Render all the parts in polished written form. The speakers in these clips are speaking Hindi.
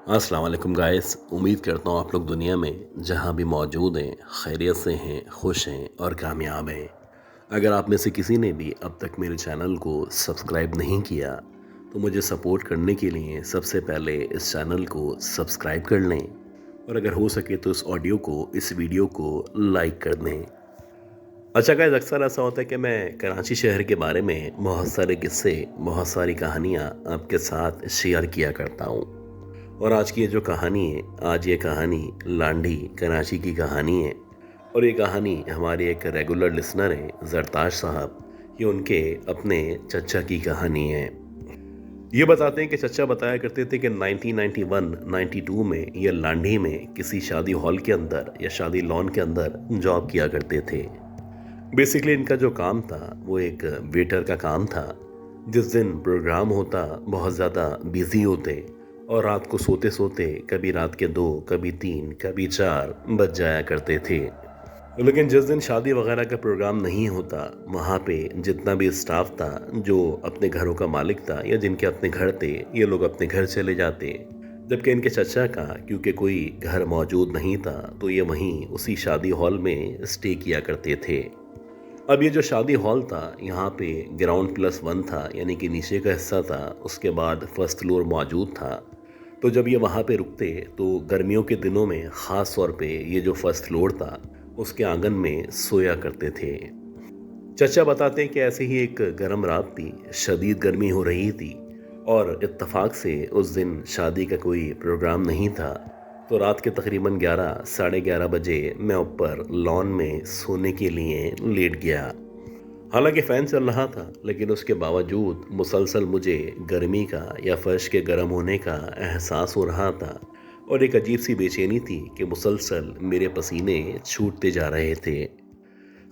अस्सलाम वालेकुम गाइस। उम्मीद करता हूँ आप लोग दुनिया में जहाँ भी मौजूद हैं खैरियत से हैं, खुश हैं और कामयाब हैं। अगर आप में से किसी ने भी अब तक मेरे चैनल को सब्सक्राइब नहीं किया तो मुझे सपोर्ट करने के लिए सबसे पहले इस चैनल को सब्सक्राइब कर लें और अगर हो सके तो इस वीडियो को लाइक कर दें। अच्छा गाइस, अक्सर ऐसा होता है कि मैं कराची शहर के बारे में बहुत सारे किस्से, बहुत सारी कहानियाँ आपके साथ शेयर किया करता हूँ। और आज की ये जो कहानी है, आज ये कहानी लांडी कराची की कहानी है। और ये कहानी हमारे एक रेगुलर लिसनर हैं जरताज साहब, ये उनके अपने चचा की कहानी है। ये बताते हैं कि चचा बताया करते थे कि 1991-92 में ये लांडी में किसी शादी हॉल के अंदर या शादी लॉन के अंदर जॉब किया करते थे। बेसिकली इनका जो काम था वो एक वेटर का काम था। जिस दिन प्रोग्राम होता बहुत ज़्यादा बिजी होते और रात को सोते सोते कभी रात के 2, कभी 3, कभी 4 बज जाया करते थे। लेकिन जिस दिन शादी वगैरह का प्रोग्राम नहीं होता, वहाँ पे जितना भी स्टाफ था, जो अपने घरों का मालिक था या जिनके अपने घर थे, ये लोग अपने घर चले जाते। जबकि इनके चचा का क्योंकि कोई घर मौजूद नहीं था तो ये वहीं उसी शादी हॉल में स्टे किया करते थे। अब ये जो शादी हॉल था, यहाँ पे ग्राउंड प्लस वन था, यानी कि नीचे का हिस्सा था, उसके बाद फर्स्ट फ्लोर मौजूद था। तो जब ये वहाँ पे रुकते तो गर्मियों के दिनों में ख़ास तौर पे ये जो फर्स्ट फ्लोर था उसके आंगन में सोया करते थे। चचा बताते हैं कि ऐसे ही एक गर्म रात थी, शदीद गर्मी हो रही थी और इत्तेफाक से उस दिन शादी का कोई प्रोग्राम नहीं था। तो रात के तकरीबन 11 साढ़े 11 बजे मैं ऊपर लॉन में सोने के लिए लेट गया। हालांकि फ़ैन चल रहा था, लेकिन उसके बावजूद मुसलसल मुझे गर्मी का या फर्श के गर्म होने का एहसास हो रहा था और एक अजीब सी बेचैनी थी कि मुसलसल मेरे पसीने छूटते जा रहे थे।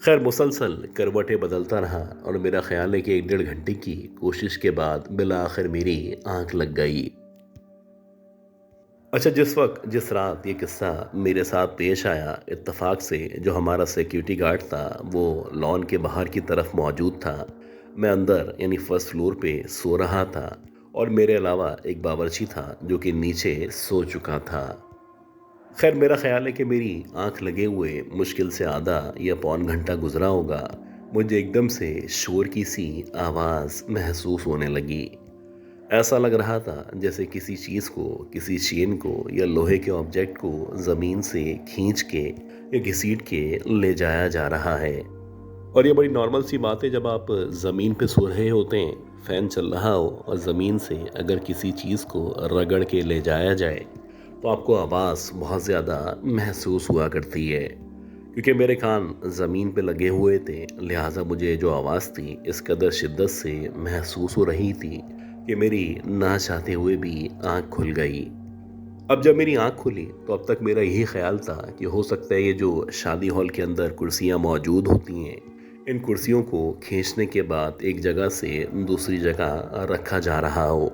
खैर, मुसलसल करवटें बदलता रहा और मेरा ख्याल है कि 1 डेढ़ घंटे की कोशिश के बाद बिला आखिर मेरी आंख लग गई। अच्छा, जिस रात ये किस्सा मेरे साथ पेश आया, इत्तेफाक से जो हमारा सिक्योरिटी गार्ड था वो लॉन के बाहर की तरफ मौजूद था। मैं अंदर यानी फर्स्ट फ्लोर पे सो रहा था और मेरे अलावा एक बावर्ची था जो कि नीचे सो चुका था। खैर, मेरा ख्याल है कि मेरी आंख लगे हुए मुश्किल से आधा या पौन घंटा गुजरा होगा। मुझे एकदम से शोर की सी आवाज़ महसूस होने लगी। ऐसा लग रहा था जैसे किसी चीज़ को, किसी चेन को या लोहे के ऑब्जेक्ट को ज़मीन से खींच के या घसीट के ले जाया जा रहा है। और ये बड़ी नॉर्मल सी बात है, जब आप ज़मीन पे सो रहे होते हैं, फ़ैन चल रहा हो और ज़मीन से अगर किसी चीज़ को रगड़ के ले जाया जाए तो आपको आवाज़ बहुत ज़्यादा महसूस हुआ करती है। क्योंकि मेरे कान ज़मीन पे लगे हुए थे, लिहाजा मुझे जो आवाज़ थी इस कदर शिद्दत से महसूस हो रही थी कि मेरी ना चाहते हुए भी आँख खुल गई। अब जब मेरी आँख खुली तो अब तक मेरा यही ख्याल था कि हो सकता है ये जो शादी हॉल के अंदर कुर्सियाँ मौजूद होती हैं, इन कुर्सियों को खींचने के बाद एक जगह से दूसरी जगह रखा जा रहा हो।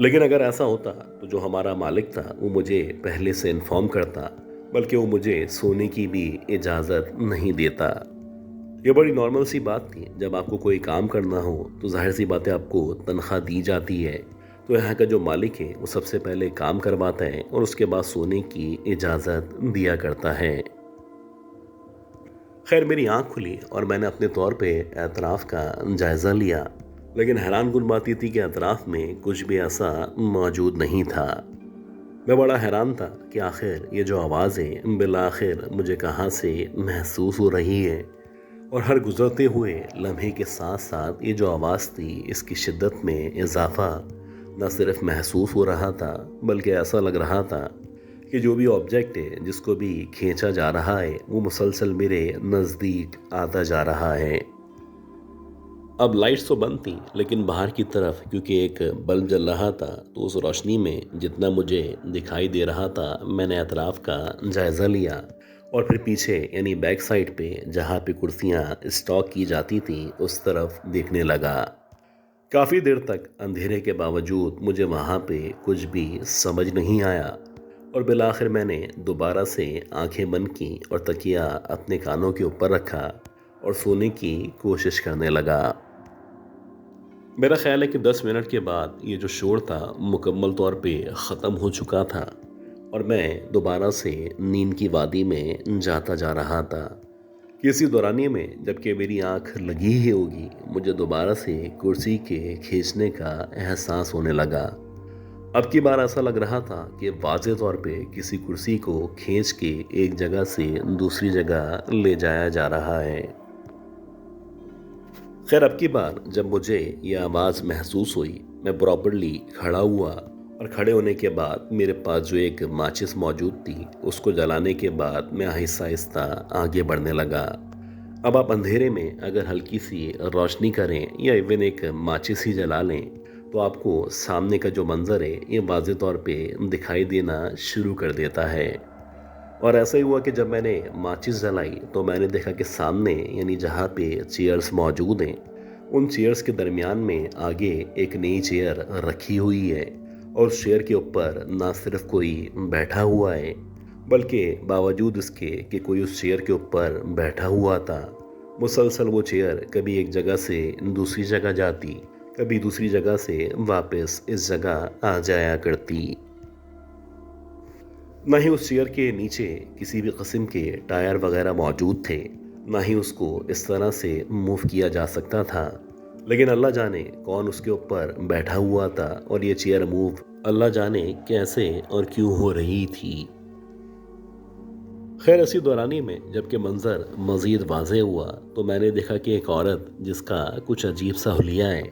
लेकिन अगर ऐसा होता तो जो हमारा मालिक था वो मुझे पहले से इन्फॉर्म करता, बल्कि वो मुझे सोने की भी इजाज़त नहीं देता। ये बड़ी नॉर्मल सी बात थी, जब आपको कोई काम करना हो तो जाहिर सी बात है आपको तनख्वाह दी जाती है। तो यहाँ का जो मालिक है वो सबसे पहले काम करवाता है और उसके बाद सोने की इजाज़त दिया करता है। खैर, मेरी आँख खुली और मैंने अपने तौर पे एतराफ़ का जायज़ा लिया, लेकिन हैरानकुन बात ये थी कि एतराफ़ में कुछ भी ऐसा मौजूद नहीं था। मैं बड़ा हैरान था कि आखिर ये जो आवाज़ है बिलाखिर मुझे कहाँ से महसूस हो रही है। और हर गुजरते हुए लम्हे के साथ साथ ये जो आवाज़ थी इसकी शिद्दत में इजाफा न सिर्फ महसूस हो रहा था, बल्कि ऐसा लग रहा था कि जो भी ऑब्जेक्ट है, जिसको भी खींचा जा रहा है, वो मुसलसल मेरे नज़दीक आता जा रहा है। अब लाइट्स तो बंद थी, लेकिन बाहर की तरफ क्योंकि एक बल्ब जल रहा था तो उस रोशनी में जितना मुझे दिखाई दे रहा था, मैंने अतराफ का जायज़ा लिया और फिर पीछे यानी बैक साइड पे जहाँ पे कुर्सियाँ स्टॉक की जाती थी उस तरफ देखने लगा। काफ़ी देर तक अंधेरे के बावजूद मुझे वहाँ पे कुछ भी समझ नहीं आया और बिलाखिर मैंने दोबारा से आंखें बंद की और तकिया अपने कानों के ऊपर रखा और सोने की कोशिश करने लगा। मेरा ख्याल है कि 10 मिनट के बाद ये जो शोर था मुकम्मल तौर पे ख़त्म हो चुका था और मैं दोबारा से नींद की वादी में जाता जा रहा था कि इसी दौरानिए में जबकि मेरी आंख लगी ही होगी, मुझे दोबारा से कुर्सी के खींचने का एहसास होने लगा। अब की बार ऐसा लग रहा था कि वाज़े तौर पे किसी कुर्सी को खींच के एक जगह से दूसरी जगह ले जाया जा रहा है। खैर, अब की बार जब मुझे यह आवाज़ महसूस हुई, मैं प्रॉपरली खड़ा हुआ और खड़े होने के बाद मेरे पास जो एक माचिस मौजूद थी उसको जलाने के बाद मैं आहिस्ता आहिस्ता आगे बढ़ने लगा। अब आप अंधेरे में अगर हल्की सी रोशनी करें या इवन एक माचिस ही जला लें तो आपको सामने का जो मंज़र है ये वाज़े तौर पे दिखाई देना शुरू कर देता है। और ऐसा ही हुआ कि जब मैंने माचिस जलाई तो मैंने देखा कि सामने यानी जहाँ पे चेयर्स मौजूद हैं उन चेयर्स के दरमियान में आगे एक नई चेयर रखी हुई है और उस चेयर के ऊपर ना सिर्फ कोई बैठा हुआ है बल्कि बावजूद इसके कि कोई उस चेयर के ऊपर बैठा हुआ था, मुसलसल वो चेयर कभी एक जगह से दूसरी जगह जाती, कभी दूसरी जगह से वापस इस जगह आ जाया करती। ना ही उस चेयर के नीचे किसी भी किस्म के टायर वगैरह मौजूद थे, ना ही उसको इस तरह से मूव किया जा सकता था। लेकिन अल्लाह जाने कौन उसके ऊपर बैठा हुआ था और ये चेयर मूव अल्लाह जाने कैसे और क्यों हो रही थी। खैर, इसी दौरानी में जबकि मंजर मज़ीद वाज़े हुआ तो मैंने देखा कि एक औरत जिसका कुछ अजीब सा हुलिया है,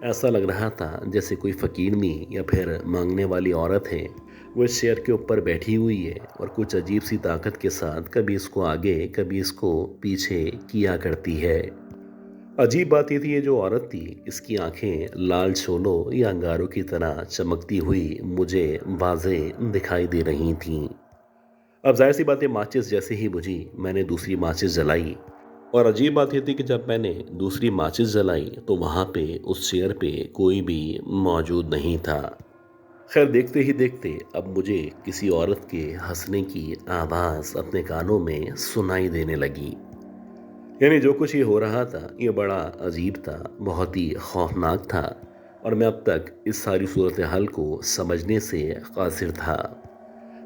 ऐसा लग रहा था जैसे कोई फ़कीरनी या फिर मांगने वाली औरत है, वो इस चेयर के ऊपर बैठी हुई है और कुछ अजीब सी ताकत के साथ कभी इसको आगे कभी इसको पीछे किया करती है। अजीब बात ये थी, ये जो औरत थी इसकी आंखें लाल शोलों या अंगारों की तरह चमकती हुई मुझे वाज़े दिखाई दे रही थीं। अब जाहिर सी बात है, माचिस जैसे ही बुझी मैंने दूसरी माचिस जलाई और अजीब बात ये थी कि जब मैंने दूसरी माचिस जलाई तो वहाँ पे उस चेयर पे कोई भी मौजूद नहीं था। खैर, देखते ही देखते अब मुझे किसी औरत के हंसने की आवाज़ अपने कानों में सुनाई देने लगी। यानी जो कुछ ये हो रहा था ये बड़ा अजीब था, बहुत ही खौफनाक था और मैं अब तक इस सारी सूरत हाल को समझने से कासिर था।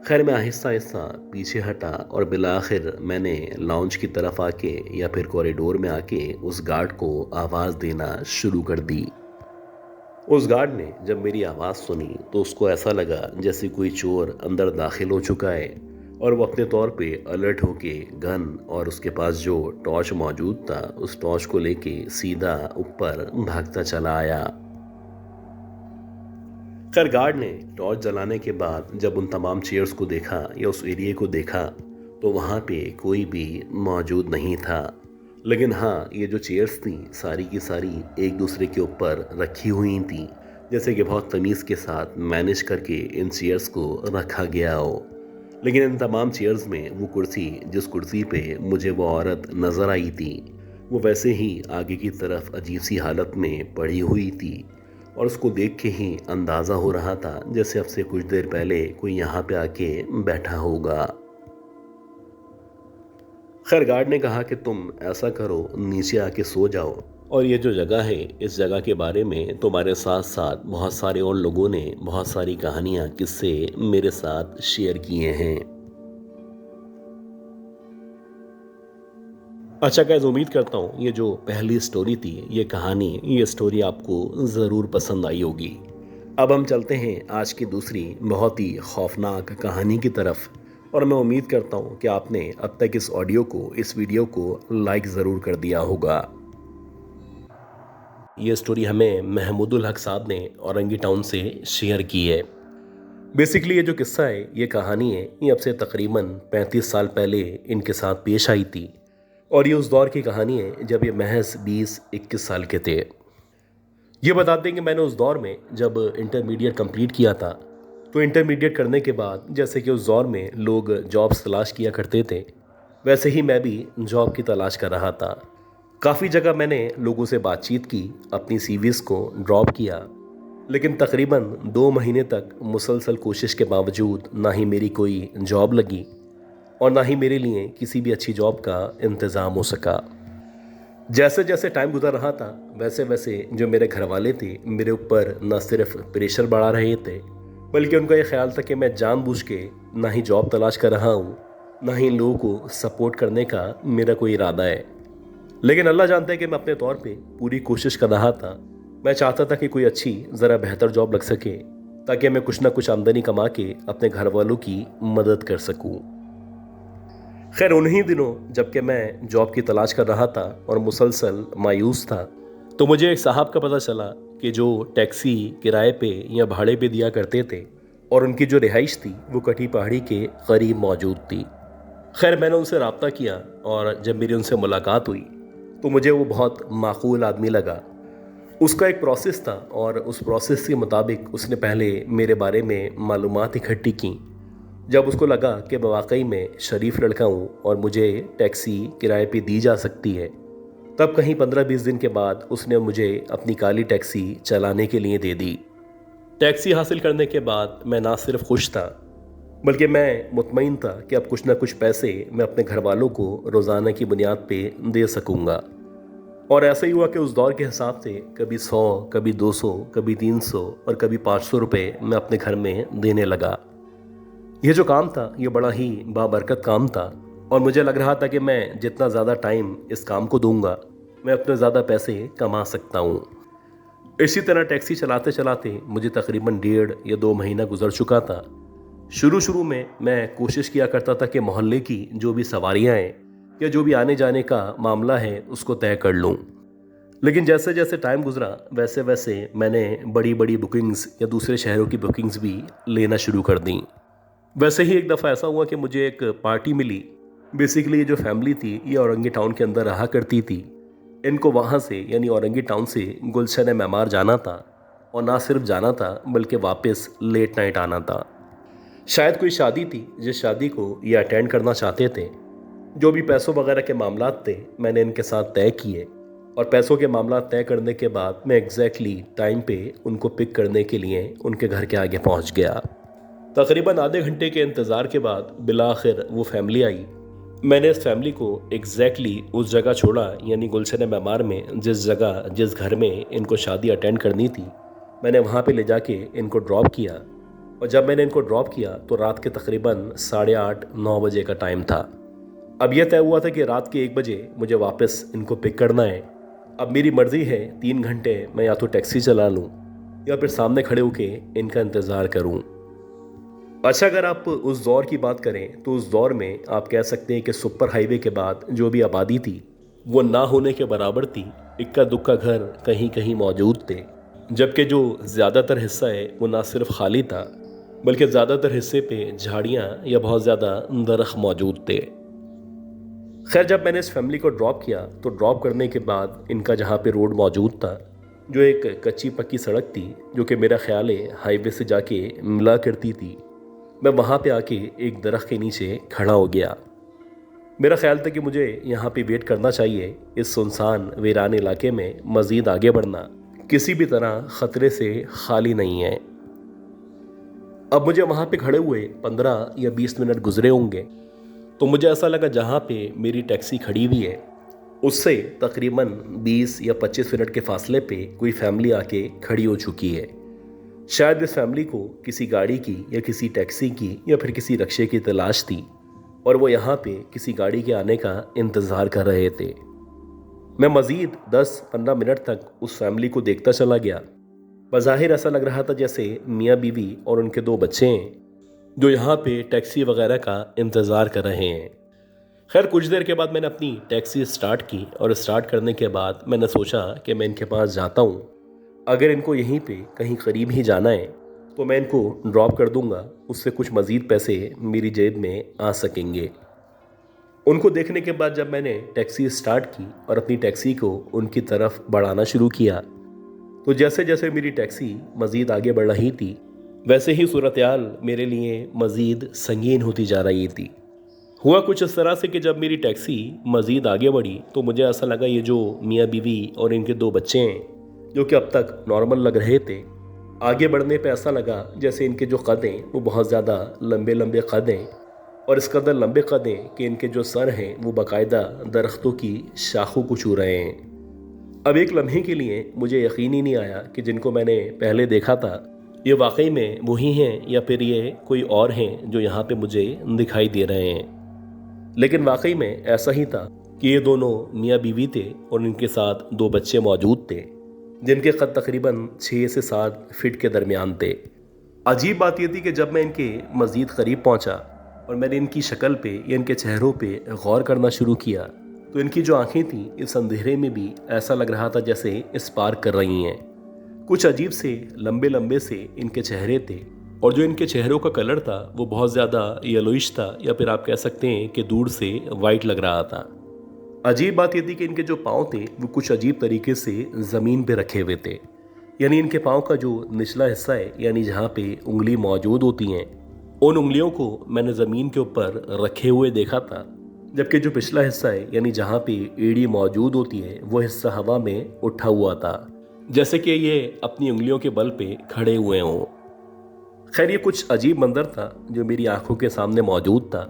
खैर, मैं आहिस्ता आहिस्ता पीछे हटा और बिलाखिर मैंने लाउंज की तरफ आके या फिर कॉरिडोर में आके उस गार्ड को आवाज़ देना शुरू कर दी। उस गार्ड ने जब मेरी आवाज़ सुनी तो उसको ऐसा लगा जैसे कोई चोर अंदर दाखिल हो चुका है और वो अपने तौर पे अलर्ट होके गन और उसके पास जो टॉर्च मौजूद था उस टॉर्च को लेके सीधा ऊपर भागता चला आया। खैर, गार्ड ने टॉर्च जलाने के बाद जब उन तमाम चेयर्स को देखा या उस एरिया को देखा तो वहाँ पे कोई भी मौजूद नहीं था। लेकिन हाँ, ये जो चेयर्स थी सारी की सारी एक दूसरे के ऊपर रखी हुई थी, जैसे कि बहुत तमीज़ के साथ मैनेज करके इन चेयर्स को रखा गया हो। लेकिन इन तमाम चेयर्स में वो कुर्सी जिस कुर्सी पे मुझे वो औरत नज़र आई थी वो वैसे ही आगे की तरफ अजीब सी हालत में पड़ी हुई थी और उसको देख के ही अंदाज़ा हो रहा था जैसे अब से कुछ देर पहले कोई यहाँ पे आके बैठा होगा। खैर, गार्ड ने कहा कि तुम ऐसा करो, नीचे आके सो जाओ और ये जो जगह है इस जगह के बारे में तुम्हारे साथ साथ बहुत सारे और लोगों ने बहुत सारी कहानियाँ किस्से मेरे साथ शेयर किए हैं। अच्छा गाइस, उम्मीद करता हूँ ये जो पहली स्टोरी थी ये स्टोरी आपको ज़रूर पसंद आई होगी। अब हम चलते हैं आज की दूसरी बहुत ही खौफनाक कहानी की तरफ और मैं उम्मीद करता हूँ कि आपने अब तक इस वीडियो को लाइक ज़रूर कर दिया होगा। ये स्टोरी हमें महमूदुल हक साहब ने औरंगी टाउन से शेयर की है। बेसिकली ये जो किस्सा है, ये कहानी है, ये अब से तकरीबन 35 साल पहले इनके साथ पेश आई थी और ये उस दौर की कहानी है जब ये महज 20-21 साल के थे। ये बता दें कि मैंने उस दौर में जब इंटरमीडिएट कंप्लीट किया था तो इंटरमीडिएट करने के बाद जैसे कि उस दौर में लोग जॉब्स तलाश किया करते थे, वैसे ही मैं भी जॉब की तलाश कर रहा था। काफ़ी जगह मैंने लोगों से बातचीत की, अपनी सीवीज़ को ड्रॉप किया, लेकिन तकरीबन 2 महीने तक मुसलसल कोशिश के बावजूद ना ही मेरी कोई जॉब लगी और ना ही मेरे लिए किसी भी अच्छी जॉब का इंतज़ाम हो सका। जैसे जैसे टाइम गुजर रहा था वैसे वैसे जो मेरे घर वाले थे मेरे ऊपर न सिर्फ प्रेशर बढ़ा रहे थे, बल्कि उनका ये ख्याल था कि मैं जानबूझ के ना ही जॉब तलाश कर रहा हूँ, ना ही इन लोगों को सपोर्ट करने का मेरा कोई इरादा है। लेकिन अल्लाह जानता है कि मैं अपने तौर पे पूरी कोशिश कर रहा था। मैं चाहता था कि कोई अच्छी ज़रा बेहतर जॉब लग सके ताकि मैं कुछ ना कुछ आमदनी कमा के अपने घर वालों की मदद कर सकूं। खैर उन्हीं दिनों जबकि मैं जॉब की तलाश कर रहा था और मुसलसल मायूस था, तो मुझे एक साहब का पता चला कि जो टैक्सी किराए पे या भाड़े पे दिया करते थे और उनकी जो रिहाइश थी वो कटी पहाड़ी के करीब मौजूद थी। खैर मैंने उनसे रब्ता किया और जब मेरी उनसे मुलाकात हुई तो मुझे वो बहुत माकूल आदमी लगा। उसका एक प्रोसेस था और उस प्रोसेस के मुताबिक उसने पहले मेरे बारे में मालूमात इकट्ठी की। जब उसको लगा कि मैं वाकई में शरीफ लड़का हूँ और मुझे टैक्सी किराए पे दी जा सकती है, तब कहीं 15-20 दिन के बाद उसने मुझे अपनी काली टैक्सी चलाने के लिए दे दी। टैक्सी हासिल करने के बाद मैं ना सिर्फ खुश था बल्कि मैं मुतमईन था कि अब कुछ ना कुछ पैसे मैं अपने घर वालों को रोज़ाना की बुनियाद पे दे सकूंगा। और ऐसा ही हुआ कि उस दौर के हिसाब से कभी 100, कभी 200, कभी 300 और कभी 500 रुपये मैं अपने घर में देने लगा। यह जो काम था ये बड़ा ही बाबरकत काम था और मुझे लग रहा था कि मैं जितना ज़्यादा टाइम इस काम को दूंगा मैं उतने ज़्यादा पैसे कमा सकता हूँ। इसी तरह टैक्सी चलाते चलाते मुझे तकरीबन 1.5 या 2 महीना गुजर चुका था। शुरू शुरू में मैं कोशिश किया करता था कि मोहल्ले की जो भी सवारियाँ हैं या जो भी आने जाने का मामला है उसको तय कर लूँ। लेकिन जैसे जैसे टाइम गुजरा वैसे वैसे मैंने बड़ी बड़ी बुकिंग्स या दूसरे शहरों की बुकिंग्स भी लेना शुरू कर दी। वैसे ही एक दफ़ा ऐसा हुआ कि मुझे एक पार्टी मिली। बेसिकली ये जो फैमिली थी ये औरंगी टाउन के अंदर रहा करती थी। इनको वहाँ से यानी औरंगी टाउन से गुलशन मेमार जाना था और ना सिर्फ जाना था बल्कि वापस लेट नाइट आना था। शायद कोई शादी थी जिस शादी को ये अटेंड करना चाहते थे। जो भी पैसों वगैरह के मामलात थे मैंने इनके साथ तय किए और पैसों के मामलात तय करने के बाद मैं एग्जैक्टली टाइम पे उनको पिक करने के लिए उनके घर के आगे पहुंच गया। तकरीबन आधे घंटे के इंतज़ार के बाद बिलाखिर वो फैमिली आई। मैंने इस फैमिली को एग्जैक्टली उस जगह छोड़ा यानी गुलशन मेमार में जिस घर में इनको शादी अटेंड करनी थी मैंने वहाँ पे ले जाके इनको ड्रॉप किया। और जब मैंने इनको ड्रॉप किया तो रात के तकरीबन 8:30-9 बजे का टाइम था। अब यह तय हुआ था कि रात के 1 बजे मुझे वापस इनको पिक करना है। अब मेरी मर्ज़ी है 3 घंटे मैं या तो टैक्सी चला लूँ या फिर सामने खड़े होके इनका इंतज़ार करूँ। अच्छा अगर आप उस दौर की बात करें तो उस दौर में आप कह सकते हैं कि सुपर हाईवे के बाद जो भी आबादी थी वो ना होने के बराबर थी। इक्का दुक्का घर कहीं कहीं मौजूद थे, जबकि जो ज़्यादातर हिस्सा है वो ना सिर्फ खाली था बल्कि ज़्यादातर हिस्से पे झाड़ियाँ या बहुत ज़्यादा दरख्त मौजूद थे। खैर जब मैंने इस फैमिली को ड्रॉप किया तो ड्रॉप करने के बाद इनका जहाँ पे रोड मौजूद था जो एक कच्ची पक्की सड़क थी जो कि मेरा ख्याल है हाईवे से जाके मिला करती थी, मैं वहाँ पे आके एक दरख्त के नीचे खड़ा हो गया। मेरा ख्याल था कि मुझे यहाँ पे वेट करना चाहिए। इस सुनसान वीरान इलाके में मज़ीद आगे बढ़ना किसी भी तरह ख़तरे से खाली नहीं है। अब मुझे वहाँ पे खड़े हुए 15 या 20 मिनट गुजरे होंगे तो मुझे ऐसा लगा जहाँ पे मेरी टैक्सी खड़ी हुई है उससे तकरीबन 20 या 25 मिनट के फासले पे कोई फैमिली आके खड़ी हो चुकी है। शायद इस फैमिली को किसी गाड़ी की या किसी टैक्सी की या फिर किसी रक्शे की तलाश थी और वो यहाँ पे किसी गाड़ी के आने का इंतज़ार कर रहे थे। मैं मज़ीद 10-15 मिनट तक उस फैमिली को देखता चला गया। बज़ाहिर ऐसा लग रहा था जैसे मियाँ बीवी और उनके 2 बच्चे हैं जो यहाँ पे टैक्सी वगैरह का इंतज़ार कर रहे हैं। खैर कुछ देर के बाद मैंने अपनी टैक्सी स्टार्ट की और स्टार्ट करने के बाद मैंने सोचा कि मैं इनके पास जाता हूँ। अगर इनको यहीं पे कहीं करीब ही जाना है तो मैं इनको ड्रॉप कर दूंगा, उससे कुछ मज़ीद पैसे मेरी जेब में आ सकेंगे। उनको देखने के बाद जब मैंने टैक्सी स्टार्ट की और अपनी टैक्सी को उनकी तरफ बढ़ाना शुरू किया तो जैसे जैसे मेरी टैक्सी मज़ीद आगे बढ़ रही थी वैसे ही सूरत-ए-हाल मेरे लिए मज़ीद संगीन होती जा रही थी। हुआ कुछ इस तरह से कि जब मेरी टैक्सी मज़ीद आगे बढ़ी तो मुझे ऐसा लगा ये जो मियाँ बीवी और इनके 2 बच्चे हैं जो कि अब तक नॉर्मल लग रहे थे, आगे बढ़ने पे ऐसा लगा जैसे इनके जो कद हैं वो बहुत ज़्यादा लंबे लंबे कद हैं और इस कदर लंबे कद हैं कि इनके जो सर हैं वो बाकायदा दरख्तों की शाखों को छू रहे हैं। अब एक लम्हे के लिए मुझे यकीन ही नहीं आया कि जिनको मैंने पहले देखा था ये वाकई में वही हैं या फिर ये कोई और हैं जो यहाँ पे मुझे दिखाई दे रहे हैं। लेकिन वाकई में ऐसा ही था कि ये दोनों मियाँ बीवी थे और इनके साथ 2 बच्चे मौजूद थे जिनके कद तकरीबन 6 से 7 फीट के दरमियान थे। अजीब बात यह थी कि जब मैं इनके मज़ीद करीब पहुँचा और मैंने इनकी शक्ल पे या इनके चेहरों पे गौर करना शुरू किया तो इनकी जो आंखें थीं इस अंधेरे में भी ऐसा लग रहा था जैसे स्पार्क कर रही हैं। कुछ अजीब से लंबे लंबे से इनके चेहरे थे और जो इनके चेहरों का कलर था वो बहुत ज़्यादा येलोइश था या फिर आप कह सकते हैं कि दूर से वाइट लग रहा था। अजीब बात यह थी कि इनके जो पाँव थे वो कुछ अजीब तरीके से ज़मीन पे रखे हुए थे, यानी इनके पाँव का जो निचला हिस्सा है यानी जहाँ पे उंगली मौजूद होती हैं उन उंगलियों को मैंने ज़मीन के ऊपर रखे हुए देखा था, जबकि जो पिछला हिस्सा है यानी जहाँ पे एड़ी मौजूद होती है वो हिस्सा हवा में उठा हुआ था, जैसे कि ये अपनी उंगलियों के बल पे खड़े हुए हों। खैर ये कुछ अजीब मंजर था जो मेरी आंखों के सामने मौजूद था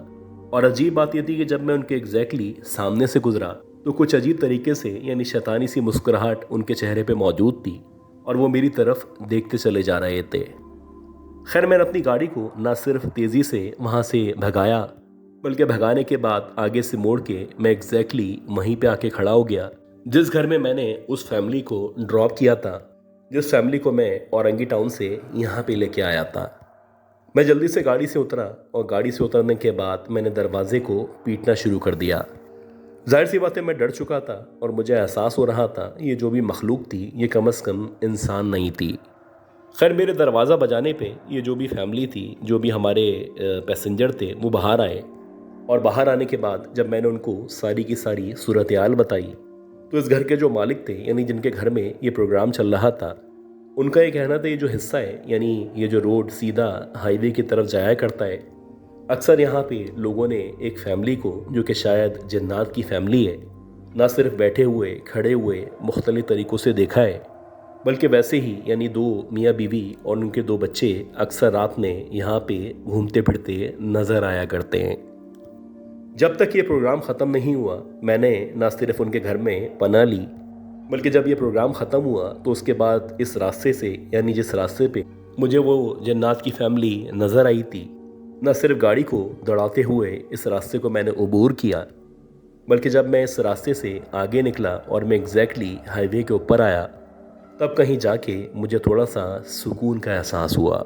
और अजीब बात यह थी कि जब मैं उनके एग्जैक्टली सामने से गुजरा तो कुछ अजीब तरीके से यानी शैतानी सी मुस्कुराहट उनके चेहरे पे मौजूद थी और वो मेरी तरफ देखते चले जा रहे थे। खैर मैंने अपनी गाड़ी को ना सिर्फ तेज़ी से वहाँ से भगाया बल्कि भगाने के बाद आगे से मोड़ के मैं एग्जैक्टली वहीं पे आके खड़ा हो गया जिस घर में मैंने उस फैमिली को ड्रॉप किया था, जिस फैमिली को मैं औरंगी टाउन से यहाँ पे लेके आया था। मैं जल्दी से गाड़ी से उतरा और गाड़ी से उतरने के बाद मैंने दरवाजे को पीटना शुरू कर दिया। जाहिर सी बात है मैं डर चुका था और मुझे एहसास हो रहा था ये जो भी मखलूक थी ये कम अज़ कम इंसान नहीं थी। खैर मेरे दरवाज़ा बजाने पे ये जो भी फैमिली थी, जो भी हमारे पैसेंजर थे वो बाहर आए और बाहर आने के बाद जब मैंने उनको सारी की सारी सूरत हाल बताई तो इस घर के जो मालिक थे यानी जिनके घर में ये प्रोग्राम चल रहा था उनका ये कहना था ये जो हिस्सा है यानी ये जो रोड सीधा हाईवे की तरफ जाया करता है, अक्सर यहाँ पे लोगों ने एक फैमिली को जो कि शायद जन्नात की फैमिली है ना सिर्फ बैठे हुए खड़े हुए मुख्तलिफ तरीक़ों से देखा है बल्कि वैसे ही यानी 2 मियाँ बीवी और उनके 2 बच्चे अक्सर रात में यहाँ पे घूमते फिरते नज़र आया करते हैं। जब तक ये प्रोग्राम ख़त्म नहीं हुआ मैंने ना सिर्फ उनके घर में पनाह ली बल्कि जब ये प्रोग्राम ख़त्म हुआ तो उसके बाद इस रास्ते से यानी जिस रास्ते पे मुझे वो जन्नात की फैमिली नज़र आई थी, ना सिर्फ गाड़ी को दौड़ाते हुए इस रास्ते को मैंने अबूर किया बल्कि जब मैं इस रास्ते से आगे निकला और मैं एग्जैक्टली हाईवे के ऊपर आया तब कहीं जाके मुझे थोड़ा सा सुकून का एहसास हुआ।